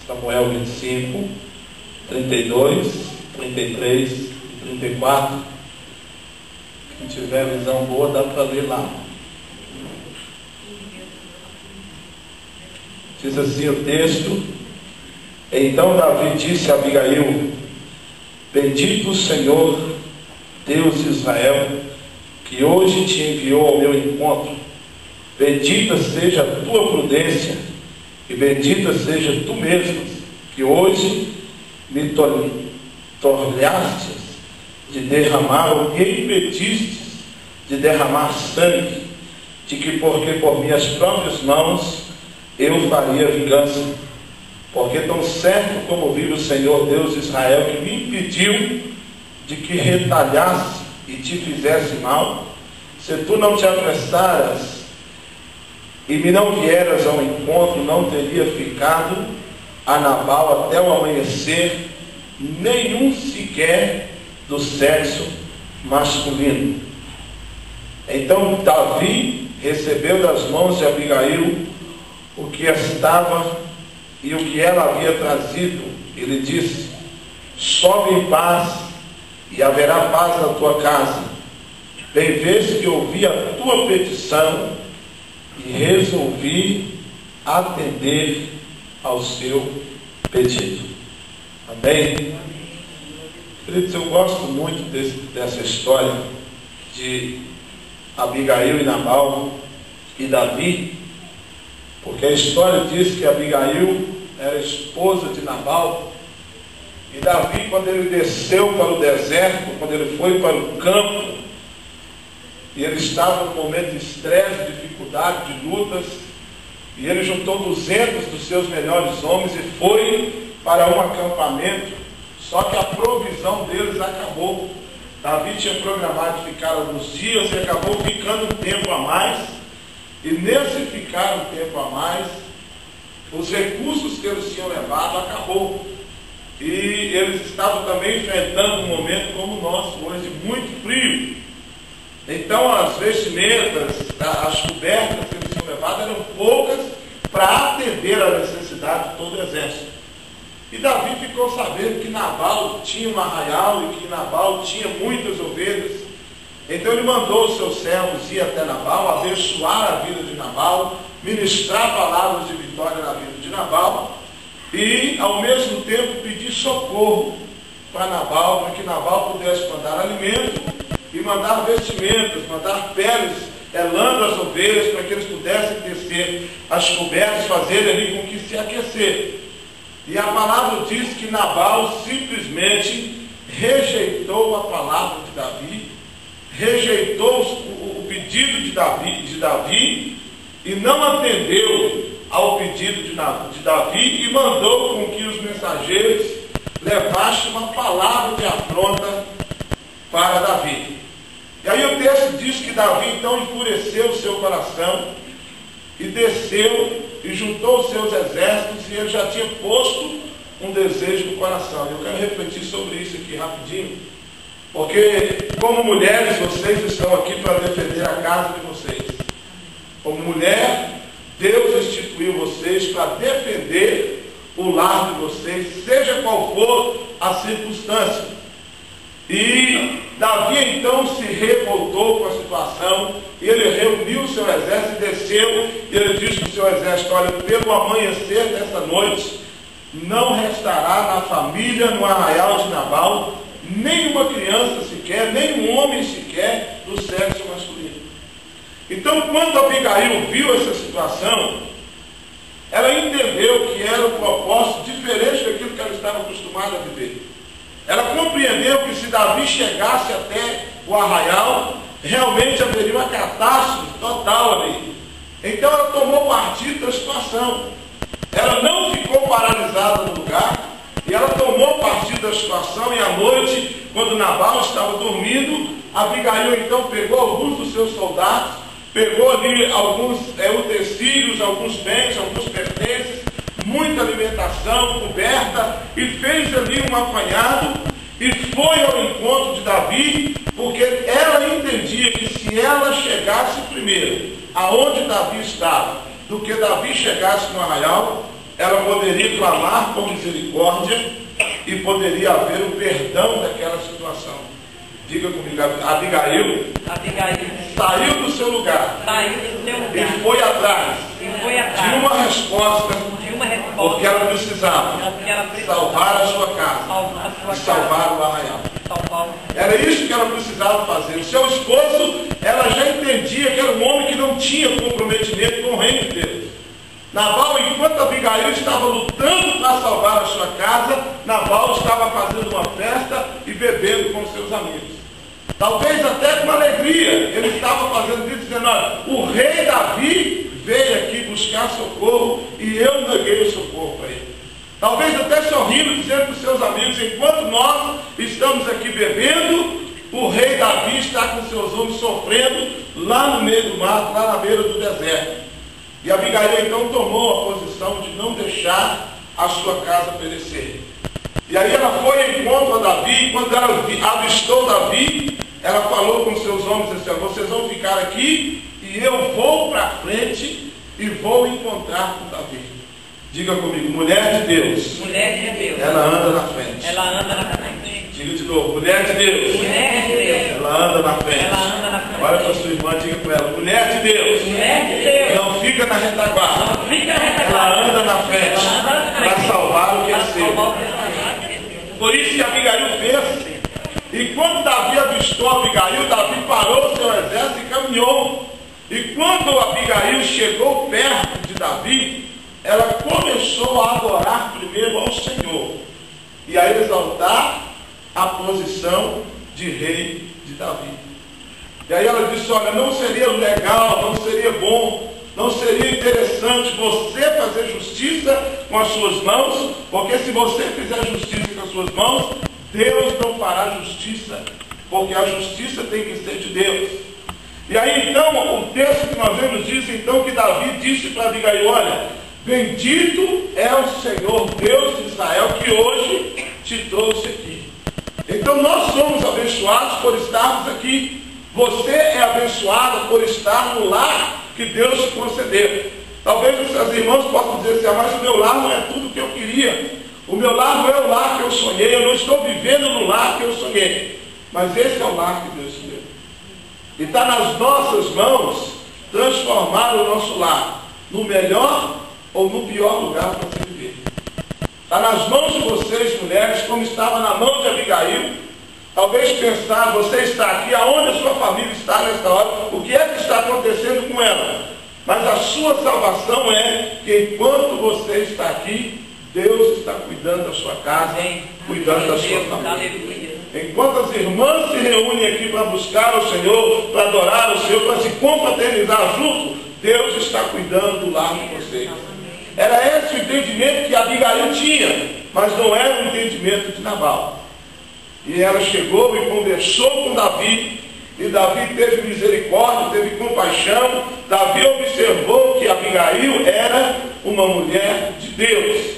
Samuel 25, 32, 33 e 34. Quem tiver visão boa, dá para ler lá. Diz assim o texto: Então Davi disse a Abigail: Bendito o Senhor, Deus de Israel, que hoje te enviou ao meu encontro. Bendita seja a tua prudência, e bendita seja tu mesmo, que hoje me tornastes de derramar, ou me impedistes de derramar sangue, de que porque por minhas próprias mãos eu faria vingança. Porque tão certo como vive o Senhor Deus de Israel, que me impediu de que retalhasse e te fizesse mal, se tu não te apressaras e me não vieras ao encontro, não teria ficado a Nabal até o amanhecer nenhum sequer do sexo masculino. Então Davi recebeu das mãos de Abigail o que estava e o que ela havia trazido. Ele disse: sobe em paz, e haverá paz na tua casa. Bem vês que ouvi a tua petição e resolvi atender ao seu pedido. Amém? Queridos, eu gosto muito dessa história de Abigail e Nabal e Davi, porque a história diz que Abigail era esposa de Nabal, e Davi, quando ele desceu para o deserto, quando ele foi para o campo, e ele estava num momento de estresse, de dificuldade, de lutas, e ele juntou 200 dos seus melhores homens e foi para um acampamento, só que a provisão deles acabou. Davi tinha programado ficar alguns dias e acabou ficando um tempo a mais, e nesse ficar um tempo a mais, os recursos que eles tinham levado acabou. E eles estavam também enfrentando um momento como o nosso hoje, de muito frio. Então as vestimentas, as cobertas que eles tinham levado eram poucas para atender a necessidade de todo o exército. E Davi ficou sabendo que Nabal tinha um arraial e que Nabal tinha muitas ovelhas. Então ele mandou os seus servos ir até Nabal, abençoar a vida de Nabal, ministrar palavras de vitória na vida de Nabal, e ao mesmo tempo pedir socorro para Nabal, para que Nabal pudesse mandar alimento e mandar vestimentas, mandar peles, lã das ovelhas, para que eles pudessem descer as cobertas, fazer ali com que se aquecer. E a palavra diz que Nabal simplesmente rejeitou a palavra de Davi, rejeitou o pedido de Davi e não atendeu ao pedido de Davi, e mandou com que os mensageiros levassem uma palavra de afronta para Davi. E aí o texto diz que Davi então enfureceu o seu coração e desceu e juntou os seus exércitos, e ele já tinha posto um desejo no coração. Eu quero refletir sobre isso aqui rapidinho, porque como mulheres vocês estão aqui para defender a casa de vocês. Como mulher, Deus instituiu vocês para defender o lar de vocês, seja qual for a circunstância. E Davi então se revoltou com a situação, e ele reuniu o seu exército e desceu, e ele disse para o seu exército: olha, pelo amanhecer dessa noite, não restará na família, no arraial de Nabal, nenhuma criança sequer, nenhum homem sequer do sexo masculino. Então, quando Abigail viu essa situação, ela entendeu que era um propósito diferente daquilo que ela estava acostumada a viver. Ela compreendeu que se Davi chegasse até o arraial, realmente haveria uma catástrofe total ali. Então ela tomou partido da situação. Ela não ficou paralisada no lugar, e ela tomou partido da situação. E à noite, quando Nabal estava dormindo, Abigail então pegou alguns dos seus soldados, pegou ali alguns utensílios, alguns bens, alguns pertences, muita alimentação, coberta, e fez ali um apanhado e foi ao encontro de Davi, porque ela entendia que se ela chegasse primeiro aonde Davi estava, do que Davi chegasse no arraial, ela poderia clamar por misericórdia e poderia haver o perdão daquela situação. Diga comigo, Abigail saiu do seu lugar e foi atrás de uma resposta, porque ela precisava salvar a sua casa e salvar o arraial. Era isso que ela precisava fazer. O seu esposo, ela já entendia que era um homem que não tinha comprometimento com o reino de Deus. Nabal, enquanto Abigail estava lutando para salvar a sua casa, Nabal estava fazendo uma festa e bebendo com seus amigos. Talvez até com alegria, ele estava fazendo isso, dizendo: olha, o rei Davi veio aqui buscar socorro e eu neguei o socorro para ele. Talvez até sorrindo, dizendo para os seus amigos: enquanto nós estamos aqui bebendo, o rei Davi está com seus homens sofrendo lá no meio do mato, lá na beira do deserto. E Abigail então tomou a posição de não deixar a sua casa perecer. E aí ela foi em encontro a Davi, e quando ela avistou Davi, ela falou com seus homens assim: vocês vão ficar aqui e eu vou para frente e vou encontrar com Davi. Diga comigo, mulher de Deus. Mulher de Deus. Ela anda na frente. Ela anda na frente. Diga de novo, mulher de Deus. Mulher de Deus. Ela anda na frente. Ela anda na frente. Olha para sua irmã, diga para ela: mulher de Deus. Mulher de Deus. Não fica na retaguarda. Não fica na retaguarda. Ela anda na frente para salvar o que é seu. Por isso que Abigail fez. E quando Davi avistou Abigail, Davi parou o seu exército e caminhou. E quando Abigail chegou perto de Davi, ela começou a adorar primeiro ao Senhor e a exaltar a posição de rei de Davi. E aí ela disse: olha, não seria legal, não seria bom, não seria interessante você fazer justiça com as suas mãos, porque se você fizer justiça com as suas mãos, Deus não fará justiça, porque a justiça tem que ser de Deus. E aí então, o texto que nós vemos diz então que Davi disse para Abigail: olha, bendito é o Senhor Deus de Israel que hoje te trouxe aqui. Então nós somos abençoados por estarmos aqui. Você é abençoada por estar no lar que Deus te concedeu. Talvez os seus irmãos possam dizer assim: mas o meu lar não é tudo o que eu queria. O meu lar não é o lar que eu sonhei. Eu não estou vivendo no lar que eu sonhei. Mas esse é o lar que Deus te deu. E está nas nossas mãos transformar o nosso lar no melhor ou no pior lugar para você viver. Está nas mãos de vocês, mulheres, como estava na mão de Abigail. Talvez pensar: você está aqui, aonde a sua família está nesta hora, o que é que está acontecendo com ela? Mas a sua salvação é que enquanto você está aqui, Deus está cuidando da sua casa, cuidando da sua família. Enquanto as irmãs se reúnem aqui para buscar o Senhor, para adorar o Senhor, para se confraternizar junto, Deus está cuidando do lar de vocês. Era esse o entendimento que Abigail tinha, mas não era o entendimento de Nabal. E ela chegou e conversou com Davi, e Davi teve misericórdia, teve compaixão. Davi observou que Abigail era uma mulher de Deus.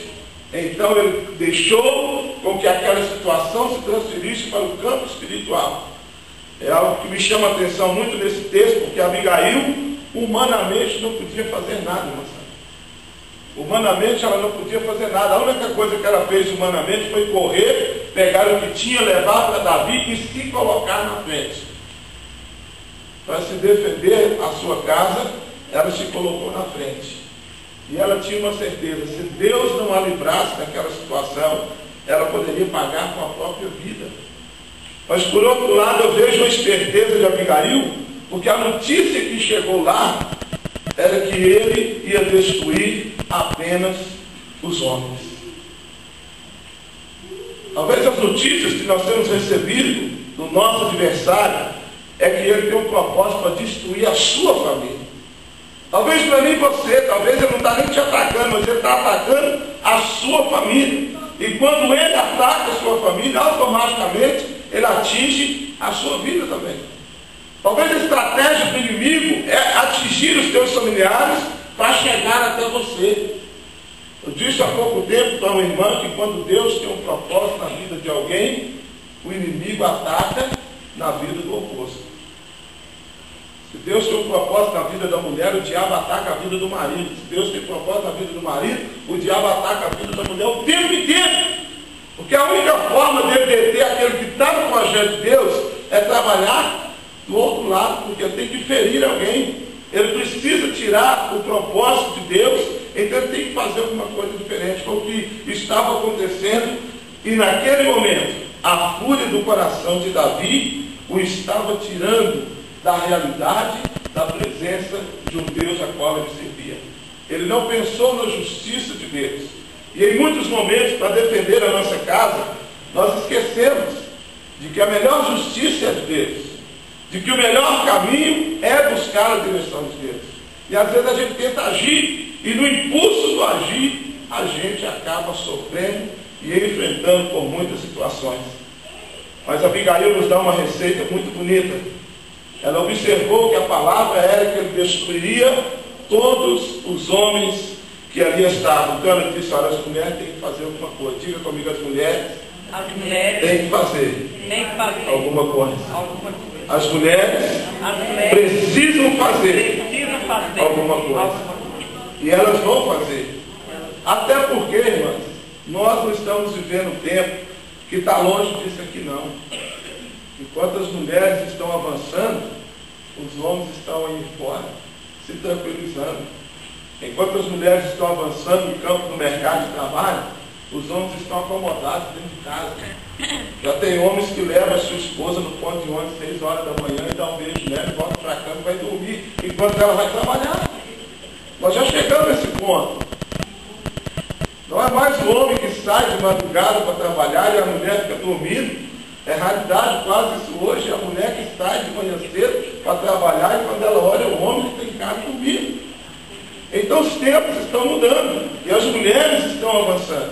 Então ele deixou com que aquela situação se transferisse para o campo espiritual. É algo que me chama a atenção muito nesse texto, porque Abigail humanamente não podia fazer nada, irmã. Humanamente ela não podia fazer nada. A única coisa que ela fez humanamente foi correr, pegar o que tinha, levar para Davi e se colocar na frente. Para se defender a sua casa, ela se colocou na frente. E ela tinha uma certeza: se Deus não a livrasse daquela situação, ela poderia pagar com a própria vida. Mas por outro lado, eu vejo a esperteza de Abigail, porque a notícia que chegou lá era que ele ia destruir apenas os homens. Talvez as notícias que nós temos recebido do nosso adversário é que ele tem um propósito para destruir a sua família. Talvez não é nem você, talvez ele não está nem te atacando, mas ele está atacando a sua família. E quando ele ataca a sua família, automaticamente ele atinge a sua vida também. Talvez a estratégia do inimigo é atingir os teus familiares para chegar até você. Eu disse há pouco tempo para uma irmã que quando Deus tem um propósito na vida de alguém, o inimigo ataca na vida do oposto. Se Deus tem um propósito na vida da mulher, o diabo ataca a vida do marido. Se Deus tem um propósito na vida do marido, o diabo ataca a vida da mulher o tempo inteiro. Porque a única forma de deter aquele que está no projeto de Deus é trabalhar do outro lado, porque ele tem que ferir alguém. Ele precisa tirar o propósito de Deus, então ele tem que fazer alguma coisa diferente. Foi o que estava acontecendo, e naquele momento, a fúria do coração de Davi o estava tirando da realidade, da presença de um Deus a qual ele servia. Ele não pensou na justiça de Deus. E em muitos momentos, para defender a nossa casa, nós esquecemos de que a melhor justiça é de Deus, de que o melhor caminho é buscar a direção de Deus. E às vezes a gente tenta agir, e no impulso do agir, a gente acaba sofrendo e enfrentando por muitas situações. Mas Abigail nos dá uma receita muito bonita. Ela observou que a palavra era que ele destruiria todos os homens que ali estavam. Então ela disse: olha, as mulheres têm que fazer alguma coisa. Diga comigo, as mulheres têm que fazer alguma coisa. As mulheres precisam fazer alguma coisa. E elas vão fazer. Até porque, irmãs, nós não estamos vivendo um tempo que está longe disso aqui, não. Enquanto as mulheres estão avançando, os homens estão aí fora, se tranquilizando. Enquanto as mulheres estão avançando no campo do mercado de trabalho, os homens estão acomodados dentro de casa. Já tem homens que levam a sua esposa no ponto de ônibus 6 horas da manhã e dá um beijo nela, volta para cá e vai dormir, enquanto ela vai trabalhar. Nós já chegamos nesse ponto. Não é mais o homem que sai de madrugada para trabalhar e a mulher fica dormindo. É raridade quase isso hoje, a mulher que sai de manhã cedo para trabalhar e quando ela olha o homem que tem casa dormindo. Então os tempos estão mudando e as mulheres estão avançando.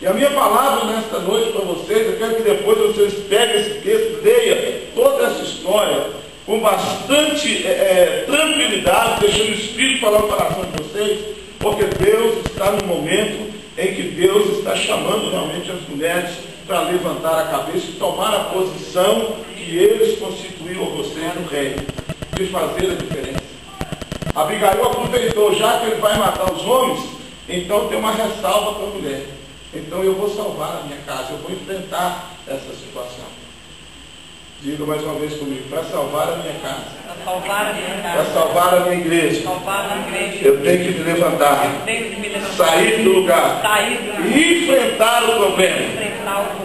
E a minha palavra nesta noite para vocês, eu quero que depois vocês peguem esse texto, leiam toda essa história com bastante tranquilidade, deixando o Espírito falar no coração de vocês, porque Deus está no momento em que Deus está chamando realmente as mulheres para levantar a cabeça e tomar a posição que eles constituíram vocês no reino, de fazer a diferença. Abigail aproveitou, já que ele vai matar os homens, então tem uma ressalva para a mulher. Então eu vou salvar a minha casa, eu vou enfrentar essa situação. Diga mais uma vez comigo: para salvar a minha casa, para salvar a minha igreja, eu tenho que me levantar, sair do lugar e enfrentar o problema.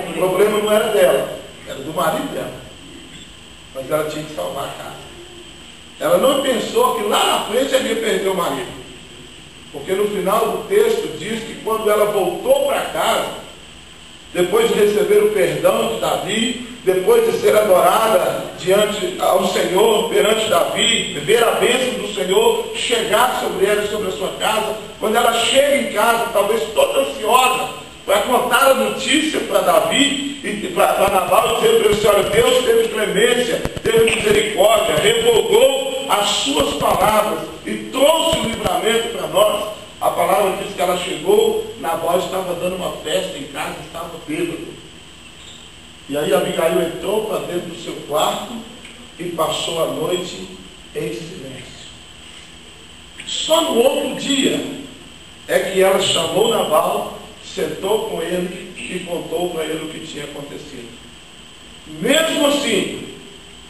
O problema não era dela, era do marido dela, mas ela tinha que salvar a casa. Ela não pensou que lá na frente ela ia perder o marido, porque no final do texto diz que quando ela voltou para casa, depois de receber o perdão de Davi, depois de ser adorada diante ao Senhor, perante Davi, ver a bênção do Senhor chegar sobre ela e sobre a sua casa, quando ela chega em casa, talvez toda ansiosa, para contar a notícia para Davi e para Nabal, dizer para ele: olha, Deus teve clemência, teve misericórdia, revogou as suas palavras e trouxe o livramento para nós. A palavra diz que ela chegou, Nabal estava dando uma festa em casa, estava bêbado. E aí Abigail entrou para dentro do seu quarto e passou a noite em silêncio. Só no outro dia é que ela chamou Nabal, sentou com ele e contou para ele o que tinha acontecido. Mesmo assim,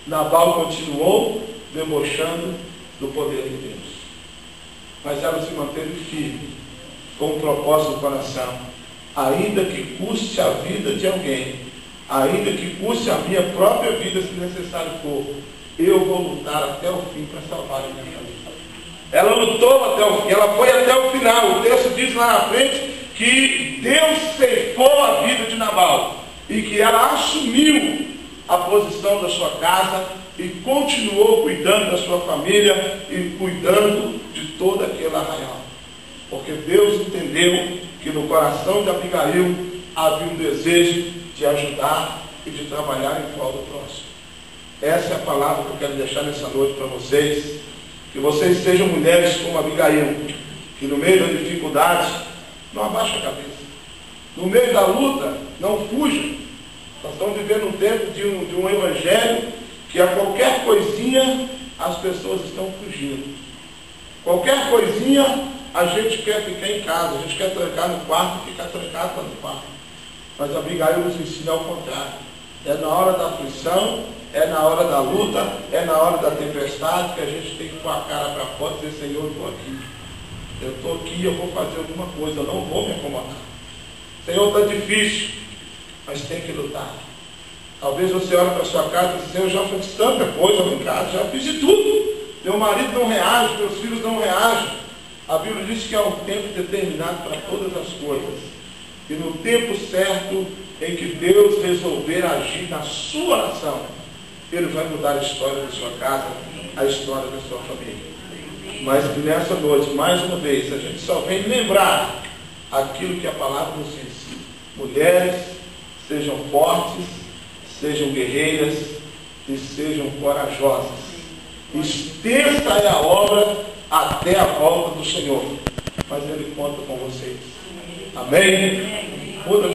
Nabal continuou debochando do poder de Deus. Mas ela se manteve firme, com um propósito no coração. Ainda que custe a vida de alguém, ainda que custe a minha própria vida, se necessário for, eu vou lutar até o fim para salvar a minha família. Ela lutou até o fim, ela foi até o final. O texto diz lá na frente que Deus ceifou a vida de Nabal e que ela assumiu a posição da sua casa e continuou cuidando da sua família e cuidando de todo aquele arraial. Porque Deus entendeu que no coração de Abigail havia um desejo de ajudar e de trabalhar em prol do próximo. Essa é a palavra que eu quero deixar nessa noite para vocês. Que vocês sejam mulheres como Abigail, que no meio da dificuldade não abaixa a cabeça. No meio da luta, não fuja. Nós estamos vivendo um tempo de um evangelho que a qualquer coisinha as pessoas estão fugindo. Qualquer coisinha, a gente quer ficar em casa, a gente quer trancar no quarto e ficar trancado no quarto. Mas Abigail nos ensina ao contrário. É na hora da aflição, é na hora da luta, é na hora da tempestade que a gente tem que pôr a cara para fora e dizer, Senhor, eu estou aqui, eu vou fazer alguma coisa, eu não vou me acomodar. Senhor, está difícil, mas tem que lutar. Talvez você olhe para a sua casa e diz, eu já fiz tanta coisa em casa, já fiz de tudo. Meu marido não reage, meus filhos não reagem. A Bíblia diz que há um tempo determinado para todas as coisas. E no tempo certo em que Deus resolver agir na sua nação, Ele vai mudar a história da sua casa, a história da sua família. Mas que nessa noite, mais uma vez, a gente só vem lembrar aquilo que a palavra nos ensina. Mulheres, sejam fortes, sejam guerreiras e sejam corajosas. Extensa é a obra até a volta do Senhor. Mas Ele conta com vocês. Amém?